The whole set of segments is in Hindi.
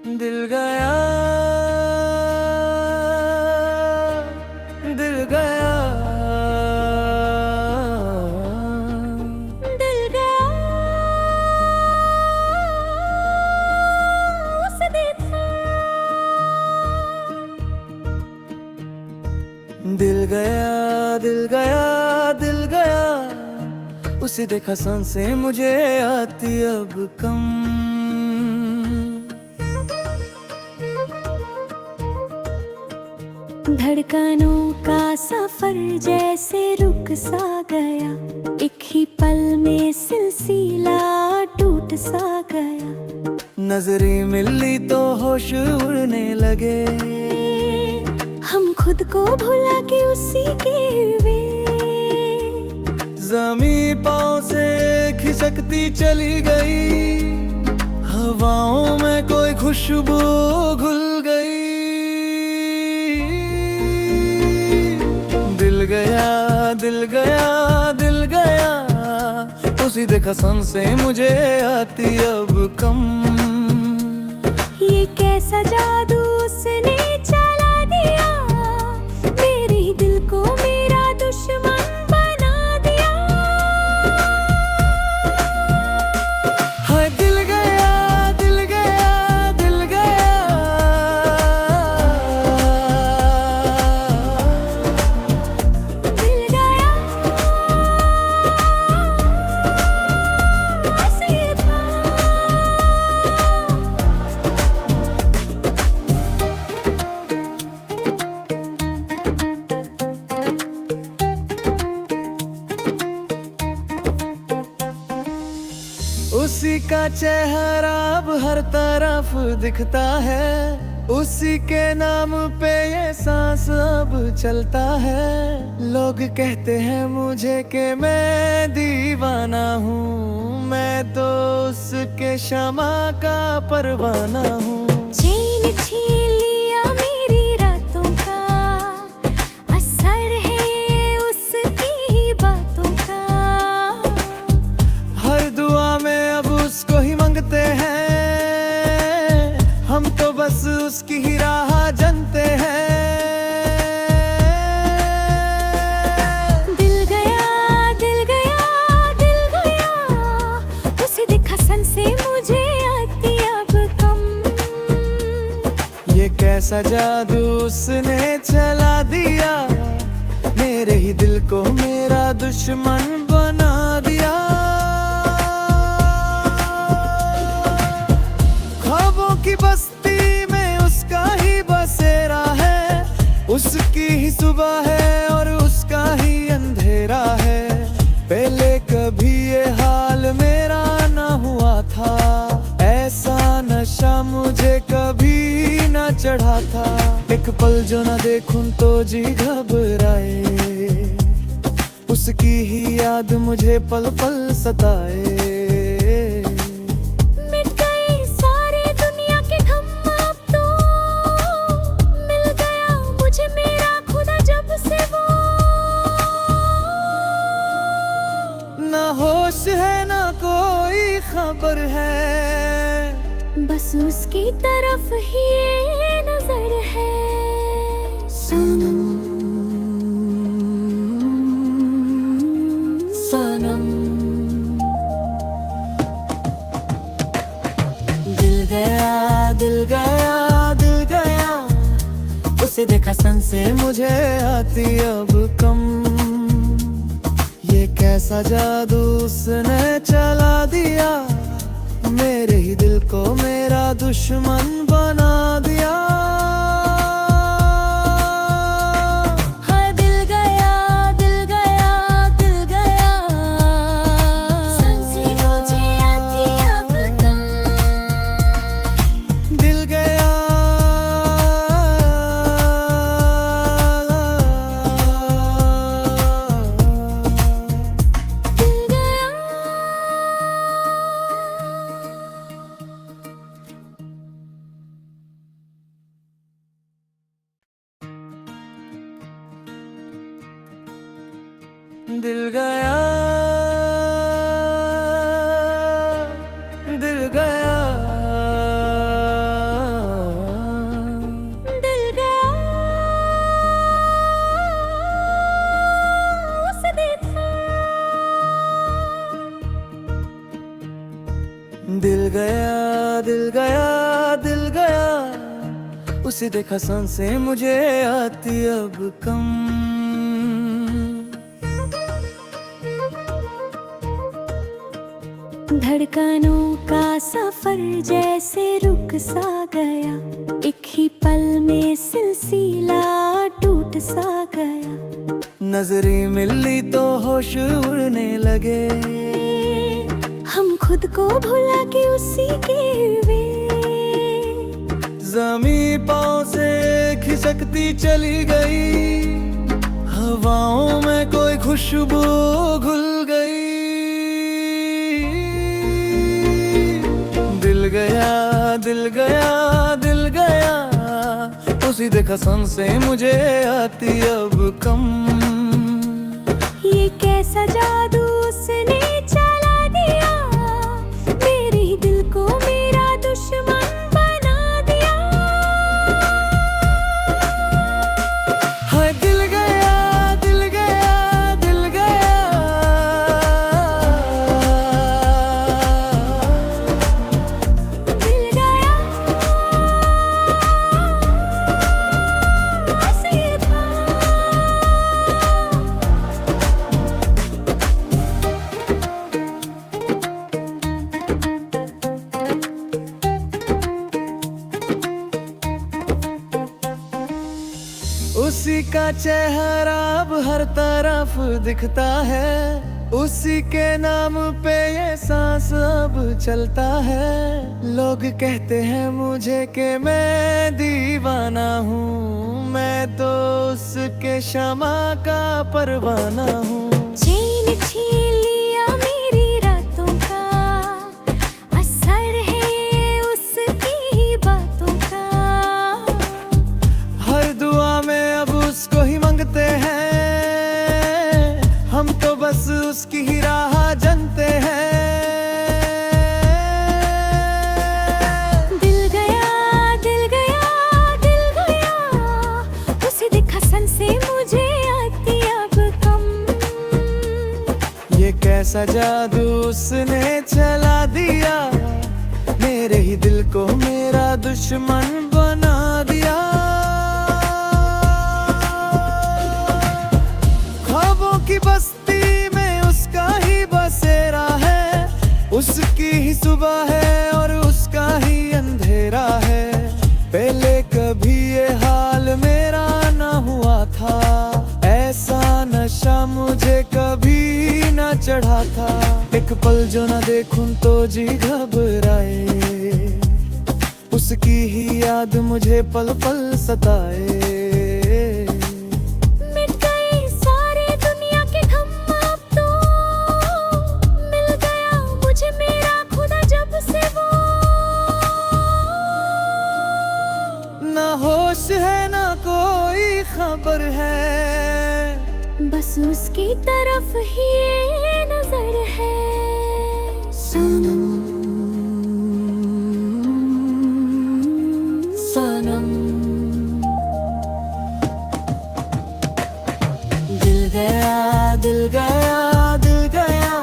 दिल गया, दिल गया, दिल गया उसे देखा। दिल गया, दिल गया, दिल गया, उसे देखा सांसें मुझे आती अब कम। धड़कनों का सफर जैसे रुक सा गया, एक ही पल में सिलसिला टूट सा गया। नजरें मिली तो होश उड़ने लगे, हम खुद को भुला के उसी के वे। ज़मीं पाँव से खिसकती चली गई, हवाओं में कोई खुशबू घुल गई। दिल गया, दिल गया, दिल गया, उसी देखा सांसें मुझे आती अब कम। ये कैसा जादू उसने चला दिया, मेरे ही दिल को मेरा दुश्मन बना दिया। हाय दिल गया, दिल गया, दिल गया, दिल गया ऐसे था। उसी का चेहरा अब हर तरफ दिखता है, उसी के नाम पे ये सांस अब चलता है। लोग कहते हैं मुझे कि मैं दीवाना हूँ, मैं तो उसके शमा का परवाना हूँ। चैन छीन लिया मेरी रातों का, असर है उसकी ही बातों का। हर दुआ में अब उसको ही मांगते हैं, हम तो बस उसकी ही राह जानते हैं। दिल गया, दिल गया, दिल गया, उसे देखा सांसें मुझे आती अब कम। ये कैसा जादू उसने चला दिया, मेरे ही दिल को मेरा दुश्मन बना दिया। ख्वाबों की बस्ती में उसका ही बसेरा है, उसकी ही सुबह है और उसका ही अंधेरा है। पहले कभी ये हाल मेरा ना हुआ था, ऐसा नशा मुझे कभी ना चढ़ा था। एक पल जो ना देखूं तो जी घबराए, उसकी ही याद मुझे पल पल सताए। मिट गए सारे दुनिया के गम अब तो, मिल गया मुझे मेरा खुदा जब से वो। ना होश है ना कोई खबर है, बस उसकी तरफ ही ये नजर है। सनम, सनम। दिल गया, दिल गया, दिल गया, उसे देखा सांसें मुझे आती अब कम। ये कैसा जादू उसने चला दिया, मेरे ही दिल को मेरा दुश्मन बना दिया। हाँ दिल गया, दिल गया, दिल गया, सांसें मुझे आती अब कम। दिल गया, दिल गया। दिल गया, दिल गया, दिल गया दिल गया दिल गया, उसे देखा सांसें मुझे आती अब कम। धड़कनों का सफर जैसे रुक सा गया, एक ही पल में सिलसिला टूट सा गया। नजरें मिली तो होश उड़ने लगे, हम खुद को भुला के उसी के वे। ज़मीं पाँव से खिसकती चली गई, हवाओं में कोई खुशबू घुल गई। दिल गया दिल गया दिल गया, उसी देखा सांसें मुझे आती अब कम। ये कैसा जादू उसने चला दिया, मेरे ही दिल को मेरा दुश्मन बना दिया। हाय दिल गया दिल गया दिल गया, दिल गया ऐसे था। उसी का चेहरा अब हर तरफ दिखता है, उसी के नाम पे ये सांस अब चलता है। लोग कहते हैं मुझे कि मैं दीवाना हूँ, मैं तो उसके शमा का परवाना हूँ। चैन छीन लिया मेरी रातों का, असर है उसकी ही बातों का। हर दुआ में अब उसको ही मांगते हैं, हम तो बस उसकी ही राह जानते हैं। दिल गया दिल गया दिल गया, उसे देखा सांसें मुझे आती अब कम। ये कैसा जादू उसने चला दिया, मेरे ही दिल को मेरा दुश्मन बना दिया। ख्वाबों की बस्ती में उसका ही बसेरा है, उसकी ही सुबह है और उसका ही अंधेरा है। पहले कभी ये हाल मेरा ना हुआ था, ऐसा नशा मुझे कभी ना चढ़ा था। एक पल जो ना देखूं तो जी घबराए, उसकी ही याद मुझे पल पल सताए। मिट गए सारे दुनिया के गम अब तो, मिल गया मुझे मेरा खुदा जब से वो। ना होश है ना कोई खबर है, बस उसकी तरफ ही ये नजर है। सनम सनम, दिल गया दिल गया दिल गया,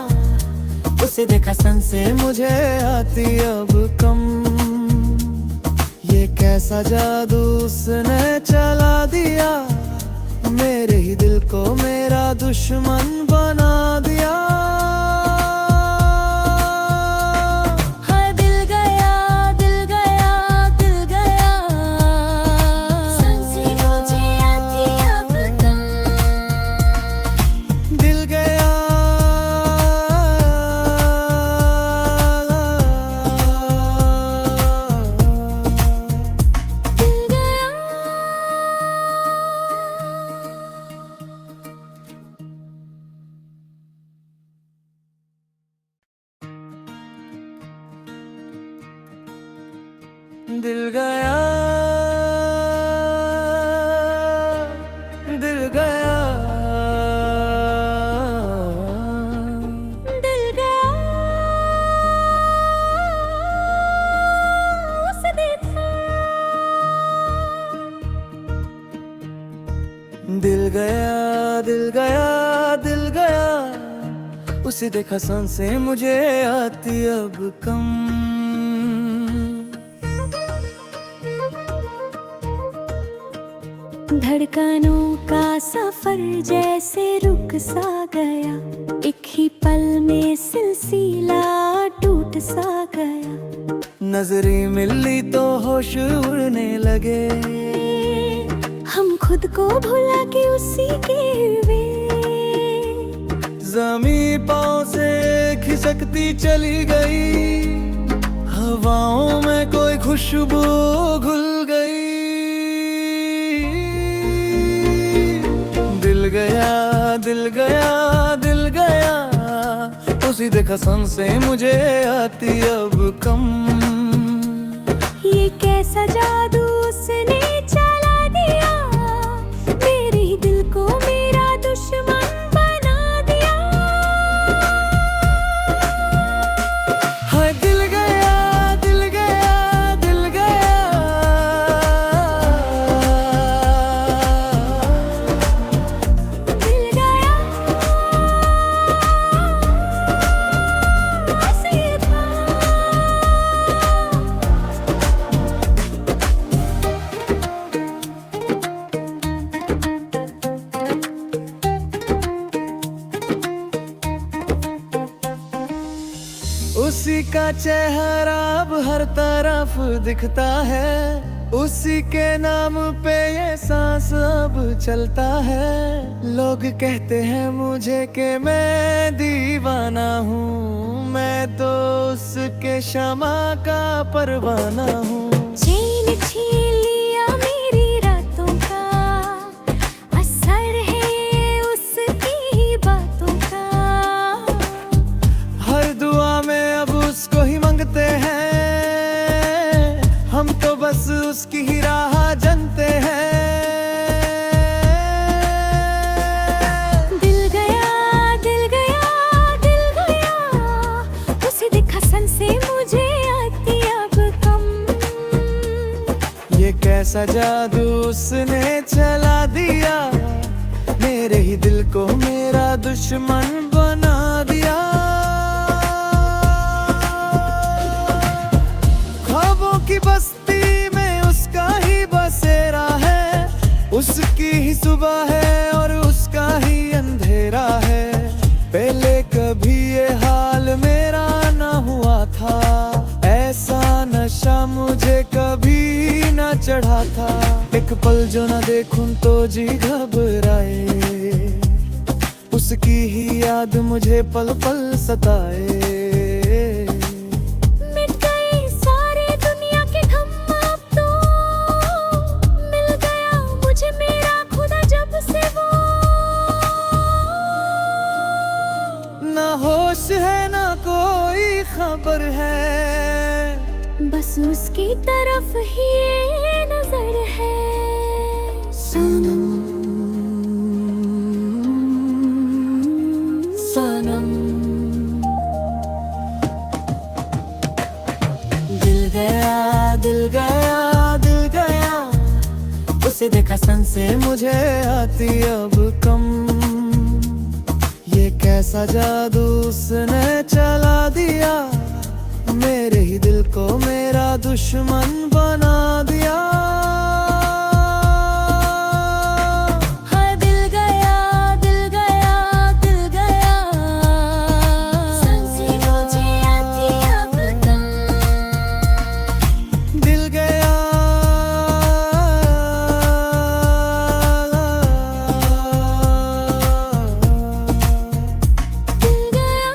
उसे देखा सांसें मुझे आती अब कम। ये कैसा जादू उसने चला दिया, मेरे ही दिल को मेरा दुश्मन बना दिया। हाय दिल गया दिल गया दिल गया, सांसें मुझे आती अब कम। दिल गया दिल गया। दिल गया दिल गया दिल गया उसे देखा। दिल गया दिल गया दिल गया, उसे देखा सांसें मुझे आती अब कम। धड़कनों का सफर जैसे रुक सा गया, एक ही पल में सिलसिला टूट सा गया। नजरें मिली तो होश उड़ने लगे, हम खुद को भुला के उसी के वे। ज़मीं पाँव से खिसकती चली गई, हवाओं में कोई खुशबू घुल गई। दिल गया दिल गया दिल गया, उसी कसम से मुझे आती अब कम। ये कैसा जादू उसने चला दिया, मेरे ही दिल को मेरा दुश्मन बना दिया। हाय दिल गया दिल गया दिल गया, दिल गया ऐसे था। उसी का चेहरा अब हर तरफ दिखता है, उसी के नाम पे ये सांस अब चलता है। लोग कहते हैं मुझे कि मैं दीवाना हूँ, मैं तो उसके शमा का परवाना हूँ। चैन छीन लिया मेरी रातों का, असर है उसकी ही बातों का। हर दुआ में अब उसको ही मांगते हैं, हम तो बस उसकी ही राह जानते हैं। दिल गया दिल गया दिल गया, उसे देखा सन से मुझे आती अब कम। ये कैसा जादू उसने चला दिया, मेरे ही दिल को मेरा दुश्मन बना दिया। ख्वाबों की बस्ती में उसका ही बसेरा है, उसकी ही सुबह है और उसका ही अंधेरा है। पहले कभी ये हाल मेरा ना हुआ था, ऐसा नशा मुझे कभी ना चढ़ा था। एक पल जो ना देखूं तो जी घबराए, उसकी ही याद मुझे पल पल सताए। मिट गए सारे दुनिया के गम अब तो, मिल गया मुझे मेरा खुदा जब से वो। ना होश है ना कोई खबर है, बस उसकी तरफ ही ये नजर है। सनम सनम। दिल गया दिल गया दिल गया, उसे देखा सन से मुझे आती अब कम। ये कैसा जादू उसने चला दिया, मेरे ही दिल को मेरा दुश्मन बना दिया। हाँ दिल गया दिल गया दिल गया, सन से मुझे आती अब कम। दिल गया दिल गया।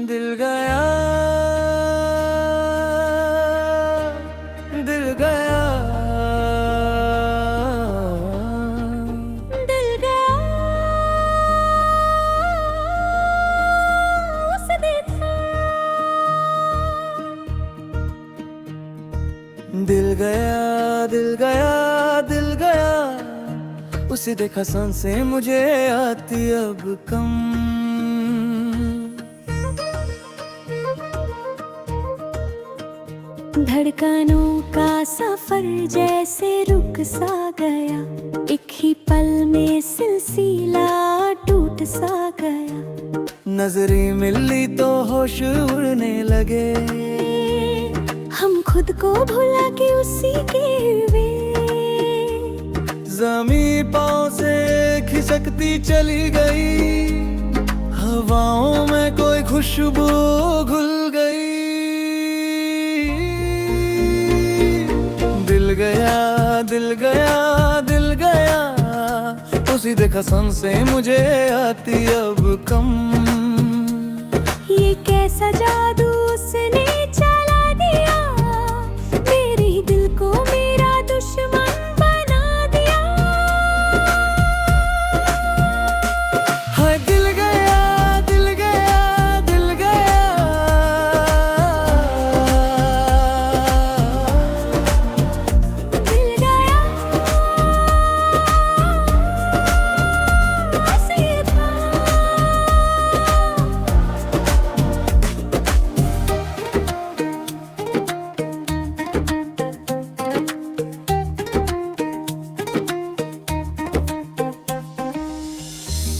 दिल गया दिल गया दिल गया उसे देखा। दिल गया दिल गया दिल गया, उसे देखा सन से मुझे आती अब कम। धड़कनों का सफर जैसे रुक सा गया, एक ही पल में सिलसिला टूट सा गया। नजरें मिली तो होश उड़ने लगे, हम खुद को भुला के उसी के वे। ज़मीं पाँव से खिसकती चली गई, हवाओं में कोई खुशबू घुल गई। दिल गया दिल गया दिल गया, उसी देखा सन से मुझे आती अब कम। ये कैसा जादू उसने चला दिया, मेरे ही दिल को मेरा दुश्मन बना दिया। हाय दिल गया दिल गया दिल गया, दिल गया ऐसे था।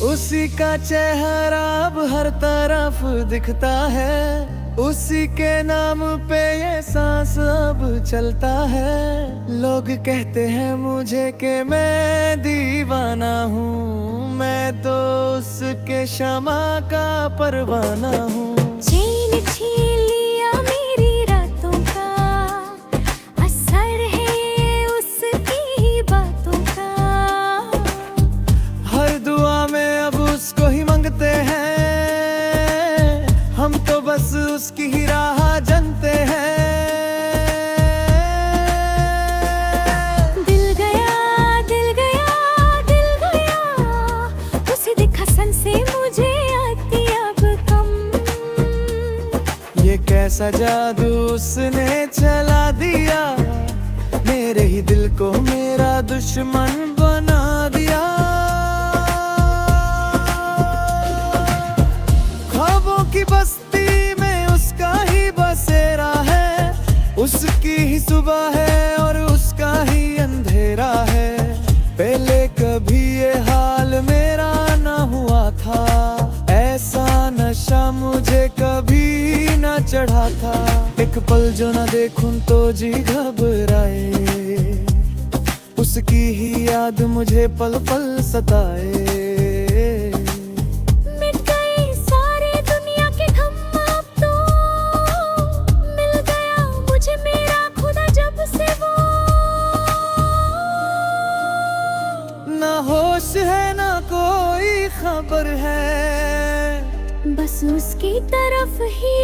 उसी का चेहरा अब हर तरफ दिखता है, उसी के नाम पे ये सांस अब चलता है। लोग कहते हैं मुझे कि मैं दीवाना हूँ, मैं तो उसके शमा का परवाना हूँ। चैन छीन लिया मेरी रातों का, असर है उसकी ही बातों का। हर दुआ में अब उसको ही मांगते हैं, हम तो बस उसकी ही राह जानते हैं। दिल गया दिल गया दिल गया, उसे देखा सन से मुझे आती अब कम। ये कैसा जादू उसने चला दिया, मेरे ही दिल को मेरा दुश्मन बना दिया। ख्वाबों की बस्ती में उसका ही बसेरा है, उसकी ही सुबह है और उसका ही अंधेरा है। पहले कभी ये हाल मेरा ना हुआ था, ऐसा नशा मुझे कभी ना चढ़ा था। एक पल जो ना देखूं तो जी घबराए, उसकी ही याद मुझे पल पल सताए। मिट गए सारे दुनिया के गम, अब तो मिल गया मुझे मेरा खुदा जब से वो। ना होश है ना कोई खबर है, बस उसकी तरफ ही